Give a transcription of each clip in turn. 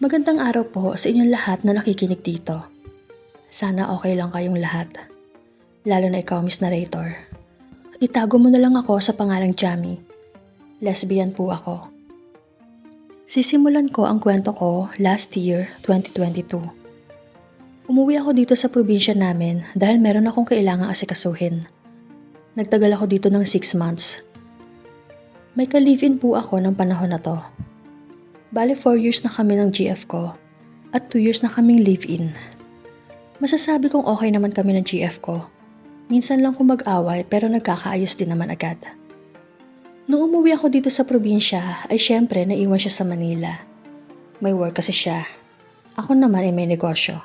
Magandang araw po sa inyong lahat na nakikinig dito. Sana okay lang kayong lahat, lalo na ikaw, Miss Narrator. Itago mo na lang ako sa pangalang Jamie. Lesbian po ako. Sisimulan ko ang kwento ko last year, 2022. Umuwi ako dito sa probinsya namin dahil meron akong kailangang asikasuhin. Nagtagal ako dito ng 6 months. May ka-live-in po ako ng panahon na to. Bale 4 years na kami ng GF ko at 2 years na kaming live-in. Masasabi kong okay naman kami ng GF ko. Minsan lang kung mag-away pero nagkakaayos din naman agad. Noong umuwi ako dito sa probinsya ay syempre naiwan siya sa Manila. May work kasi siya. Ako naman ay may negosyo.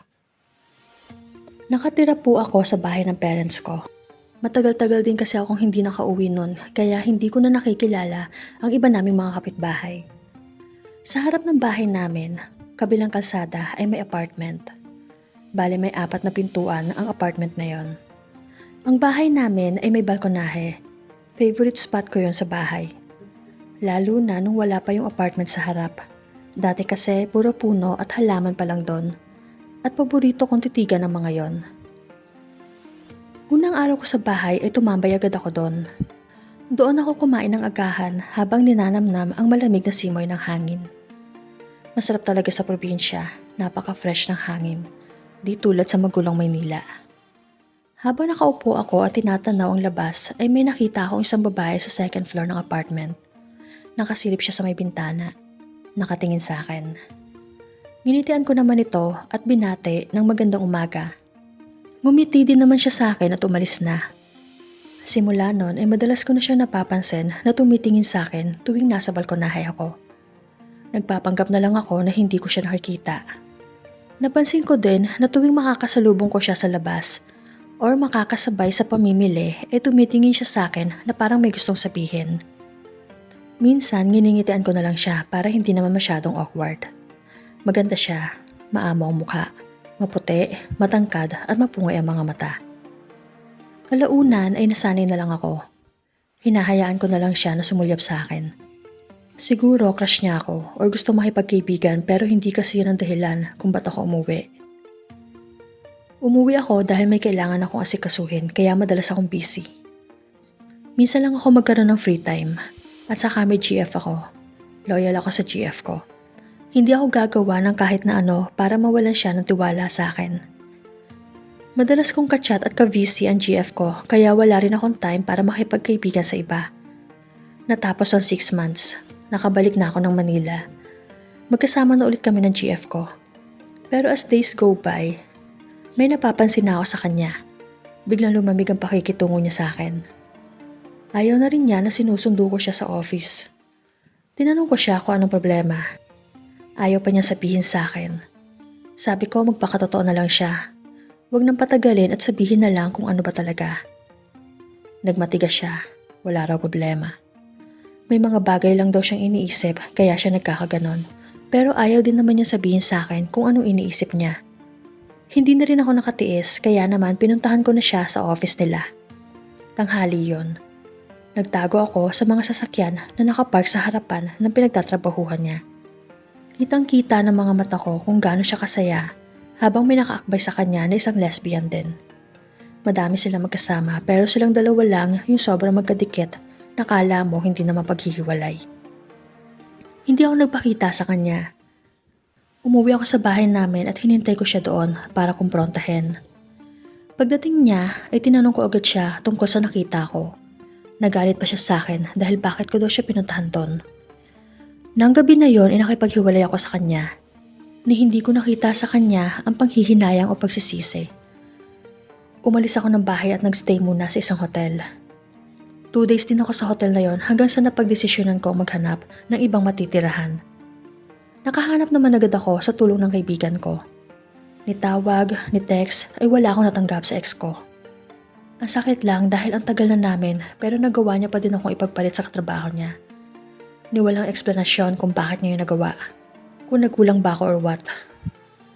Nakatira po ako sa bahay ng parents ko. Matagal-tagal din kasi akong hindi nakauwi nun kaya hindi ko na nakikilala ang iba naming mga kapitbahay. Sa harap ng bahay namin, kabilang kalsada ay may apartment. Bale may 4 na pintuan ang apartment na yon. Ang bahay namin ay may balkonahe. Favorite spot ko yon sa bahay. Lalo na nung wala pa yung apartment sa harap. Dati kasi puro puno at halaman pa lang doon. At paborito kong titigan ng mga yon. Unang araw ko sa bahay ay tumambay agad ako doon. Doon ako kumain ng agahan habang ninanamnam ang malamig na simoy ng hangin. Masarap talaga sa probinsya, napaka-fresh ng hangin. Di tulad sa magulong Maynila. Habang nakaupo ako at tinatanaw ang labas ay may nakita akong isang babae sa second floor ng apartment. Nakasilip siya sa may bintana. Nakatingin sa akin. Nginitian ko naman ito at binate ng magandang umaga. Ngumiti din naman siya sa akin at umalis na. Simula nun ay madalas ko na siya napapansin na tumitingin sa akin tuwing nasa balkonahe ako. Nagpapanggap na lang ako na hindi ko siya nakikita. Napansin ko din na tuwing makakasalubong ko siya sa labas or makakasabay sa pamimili ay tumitingin siya sa akin na parang may gustong sabihin. Minsan nginingitian ko na lang siya para hindi naman masyadong awkward. Maganda siya, maamo ang mukha, maputi, matangkad at mapungay ang mga mata. Kalaunan ay nasanay na lang ako. Hinahayaan ko na lang siya na sumulyap sa akin. Siguro crush niya ako or gusto makipagkaibigan pero hindi kasi yun ang dahilan kung ba't ako umuwi. Umuwi ako dahil may kailangan akong asikasuhin kaya madalas akong busy. Minsan lang ako magkaroon ng free time at saka may GF ako. Loyal ako sa GF ko. Hindi ako gagawa ng kahit na ano para mawalan siya ng tiwala sa akin. Madalas kong ka-chat at ka-VC ang GF ko kaya wala rin akong time para makipagkaibigan sa iba. Natapos ang 6 months. Nakabalik na ako ng Manila. Magkasama na ulit kami ng GF ko. Pero as days go by, may napapansin na ako sa kanya. Biglang lumamig ang pakikitungo niya sa akin. Ayaw na rin niya na sinusundo ko siya sa office. Tinanong ko siya kung anong problema. Ayaw pa niya sabihin sa akin. Sabi ko magpakatotoo na lang siya. Huwag nang patagalin at sabihin na lang kung ano ba talaga. Nagmatigas siya. Wala raw problema. May mga bagay lang daw siyang iniisip kaya siya nagkakaganon. Pero ayaw din naman niya sabihin sa akin kung anong iniisip niya. Hindi na rin ako nakatiis kaya naman pinuntahan ko na siya sa office nila. Tanghali yon. Nagtago ako sa mga sasakyan na nakapark sa harapan ng pinagtatrabahuhan niya. Kitang-kita ng mga mata ko kung gaano siya kasaya habang may nakaakbay sa kanya na isang lesbian din. Madami silang magkasama pero silang dalawa lang yung sobrang magkadikit. Nakala mo hindi na mapaghihiwalay. Hindi ako nagpakita sa kanya. Umuwi ako sa bahay namin at hinintay ko siya doon para kumprontahin. Pagdating niya ay tinanong ko agad siya tungkol sa nakita ko. Nagalit pa siya sa akin dahil bakit ko daw siya pinuntahan doon. Nang gabi na yon ay nakipaghiwalay ako sa kanya. Ni hindi ko nakita sa kanya ang panghihinayang o pagsisisi. Umalis ako ng bahay at nagstay muna sa isang hotel. 2 days din ako sa hotel na yon hanggang sa napagdesisyonan ko maghanap ng ibang matitirahan. Nakahanap naman agad ako sa tulong ng kaibigan ko. Ni tawag, ni text ay wala akong natanggap sa ex ko. Ang sakit lang dahil ang tagal na namin pero nagawa niya pa din akong ipagpalit sa katrabaho niya. Ni walang eksplanasyon kung bakit niya yun nagawa. Kung nagkulang ba ako or what.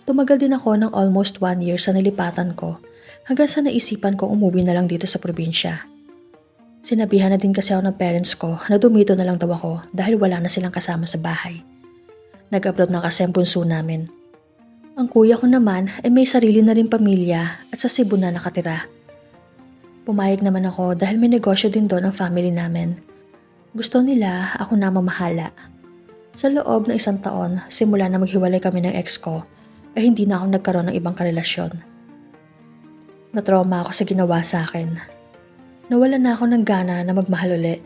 Tumagal din ako ng almost 1 year sa nilipatan ko hanggang sa naisipan ko umuwi na lang dito sa probinsya. Sinabihan na din kasi ako ng parents ko na dumito na lang daw ako dahil wala na silang kasama sa bahay. Nag-abroad na kasi ang bunso namin. Ang kuya ko naman ay may sarili na rin pamilya at sa Cebu na nakatira. Pumayag naman ako dahil may negosyo din doon ang family namin. Gusto nila ako na mamahala. Sa loob ng 1 taon, simula na maghiwalay kami ng ex ko, ay hindi na ako nagkaroon ng ibang karelasyon. Natrauma ako sa ginawa sa akin. Nawala na ako ng gana na magmahal uli.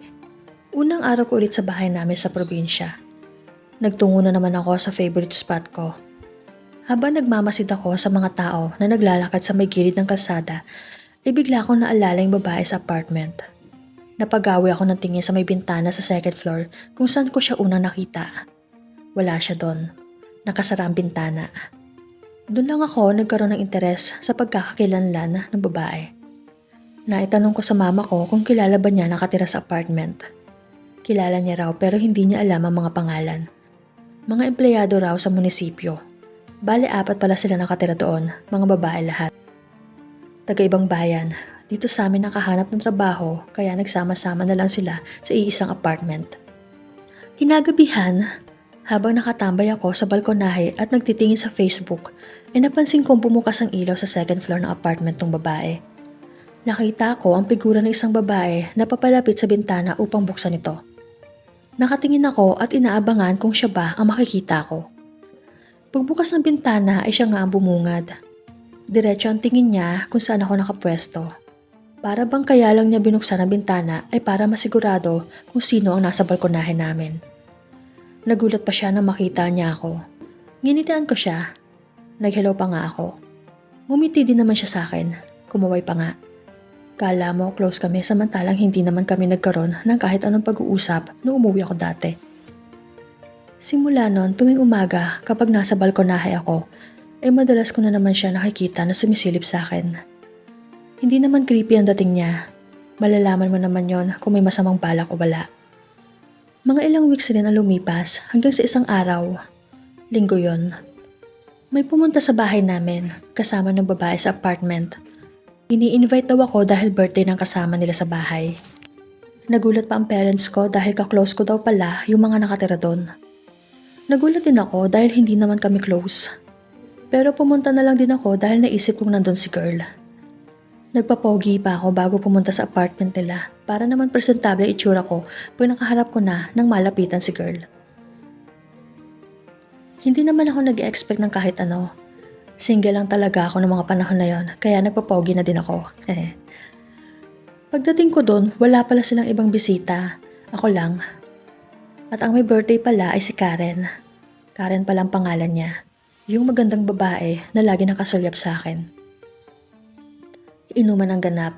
Unang araw ko ulit sa bahay namin sa probinsya. Nagtungo na naman ako sa favorite spot ko. Habang nagmamasid ako sa mga tao na naglalakad sa may gilid ng kalsada, ay bigla akong naalala yung babae sa apartment. Napagawi ako ng tingin sa may bintana sa second floor kung saan ko siya unang nakita. Wala siya doon. Nakasara ang bintana. Doon lang ako nagkaroon ng interes sa pagkakakilanlan ng babae. Naitanong ko sa mama ko kung kilala ba niya nakatira sa apartment. Kilala niya raw pero hindi niya alam ang mga pangalan. Mga empleyado raw sa munisipyo. Bale 4 pala sila nakatira doon, mga babae lahat. Taga-ibang bayan, dito sa amin nakahanap ng trabaho kaya nagsama-sama na lang sila sa iisang apartment. Kinagabihan, habang nakatambay ako sa balkonahe at nagtitingin sa Facebook, ay napansin kong bumukas ang ilaw sa second floor ng apartment ng babae. Nakita ko ang figura ng isang babae na papalapit sa bintana upang buksan ito. Nakatingin ako at inaabangan kung siya ba ang makikita ko. Pagbukas ng bintana ay siya nga ang bumungad. Diretso ang tingin niya kung saan ako nakapwesto. Para bang kaya lang niya binuksan ang bintana ay para masigurado kung sino ang nasa balkonahe namin. Nagulat pa siya nang makita niya ako. Nginitian ko siya. Nag-hello pa nga ako. Ngumiti din naman siya sa akin. Kumaway pa nga. Kala mo close kami samantalang hindi naman kami nagkaroon ng kahit anong pag-uusap nung umuwi ako dati. Simula noon tuwing umaga kapag nasa balkonahe ako, ay madalas ko na naman siya nakikita na sumisilip sa akin. Hindi naman creepy ang dating niya. Malalaman mo naman yon kung may masamang balak o wala. Mga ilang weeks rin ang lumipas hanggang sa isang araw. Linggo yon. May pumunta sa bahay namin kasama ng babae sa apartment. Ini-invite daw ako dahil birthday ng kasama nila sa bahay. Nagulat pa ang parents ko dahil ka-close ko daw pala yung mga nakatira doon. Nagulat din ako dahil hindi naman kami close. Pero pumunta na lang din ako dahil naisip kong nandun si girl. Nagpapogi pa ako bago pumunta sa apartment nila para naman presentable ang itsura ko pag nakaharap ko na nang malapitan si girl. Hindi naman ako nag-expect ng kahit ano. Single lang talaga ako ng mga panahon na yon kaya nagpapogi na din ako. Pagdating ko doon, wala pala silang ibang bisita. Ako lang. At ang may birthday pala ay si Karen. Karen palang pangalan niya. Yung magandang babae na lagi nakasulyap sa akin. Inuman ang ganap.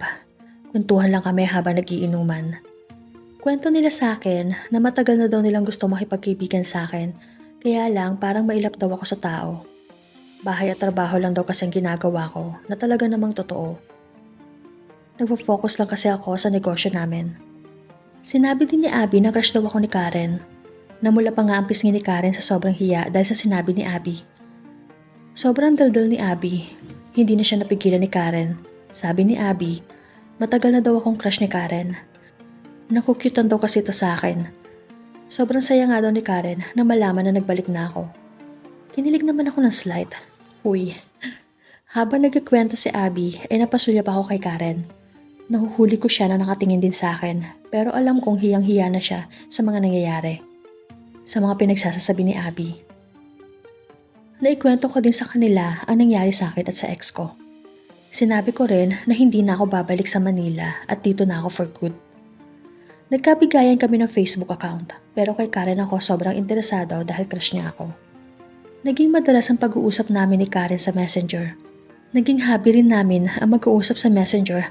Kwentuhan lang kami habang nagiinuman. Kwento nila sa akin na matagal na daw nilang gusto makipagkaibigan sa akin, kaya lang parang mailap daw ako sa tao. Bahay at trabaho lang daw kasi ang ginagawa ko na talaga namang totoo. Nagpo-focus lang kasi ako sa negosyo namin. Sinabi din ni Abby na crush daw ako ni Karen. Namula pa nga ang pisngi ni Karen sa sobrang hiya dahil sa sinabi ni Abby. Sobrang daldal ni Abby. Hindi na siya napigilan ni Karen. Sabi ni Abby, matagal na daw akong crush ni Karen. Nakukyutan daw kasi ito sa akin. Sobrang saya nga daw ni Karen na malaman na nagbalik na ako. Kinilig naman ako ng slight. Uy. Habang nagkikwento si Abby ay napasulyap ako kay Karen. Nahuhuli ko siya na nakatingin din sa akin pero alam kong hiyang-hiya na siya sa mga nangyayari. Sa mga pinagsasasabi ni Abby. Naikwento ko din sa kanila ang nangyari sa akin at sa ex ko. Sinabi ko rin na hindi na ako babalik sa Manila at dito na ako for good. Nagkabigayan kami ng Facebook account pero kay Karen ako sobrang interesado dahil crush niya ako. Naging madalas ang pag-uusap namin ni Karen sa Messenger. Naging hobby rin namin ang mag-uusap sa Messenger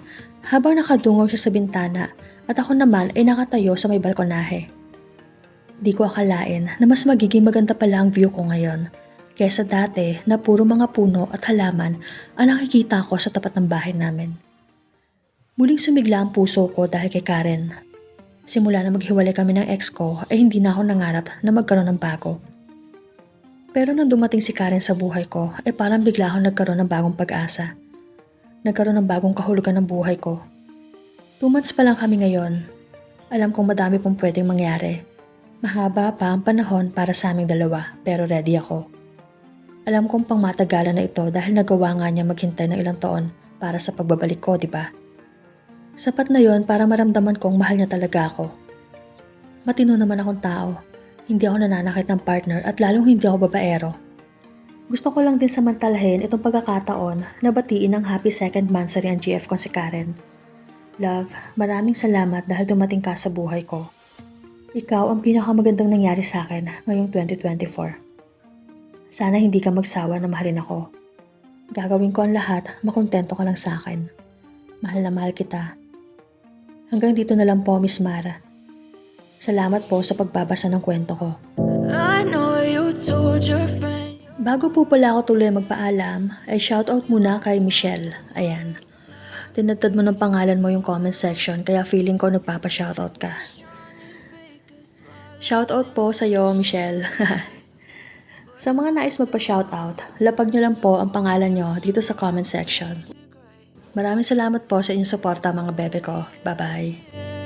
habang nakadungaw siya sa bintana at ako naman ay nakatayo sa may balkonahe. Di ko akalain na mas magiging maganda pala ang view ko ngayon. Kesa dati na puro mga puno at halaman ang nakikita ko sa tapat ng bahay namin. Muling sumigla ang puso ko dahil kay Karen. Simula na maghiwalay kami ng ex ko ay hindi na ako nangarap na magkaroon ng bago. Pero nang dumating si Karen sa buhay ko ay parang bigla akong nagkaroon ng bagong pag-asa. Nagkaroon ng bagong kahulugan ng buhay ko. 2 months pa lang kami ngayon. Alam kong madami pong pwedeng mangyari. Mahaba pa ang panahon para sa aming dalawa pero ready ako. Alam kong pangmatagalan na ito dahil nagawa nga niya maghintay ng ilang taon para sa pagbabalik ko, di ba? Sapat na yon para maramdaman kong mahal niya talaga ako. Matino naman akong tao. Hindi ako nananakit ng partner at lalong hindi ako babaero. Gusto ko lang din samantalahin itong pagkakataon na batiin ng happy second monthsary ang GF ko si Karen. Love, maraming salamat dahil dumating ka sa buhay ko. Ikaw ang pinakamagandang nangyari sa akin ngayong 2024. Sana hindi ka magsawa na mahalin ako. Gagawin ko ang lahat, makontento ka lang sa akin. Mahal na mahal kita. Hanggang dito na lang po, Miss Mara. Salamat po sa pagbabasa ng kwento ko. I know you told your friend. Bago po pala ako tuloy magpaalam, ay shoutout muna kay Michelle. Ayan. Tinatad mo ng pangalan mo yung comment section kaya feeling ko nagpapa-shoutout ka. Shoutout po sa'yo, Michelle. Sa mga nais magpa-shoutout, lapag nyo lang po ang pangalan nyo dito sa comment section. Maraming salamat po sa inyong suporta mga bebe ko. Bye-bye.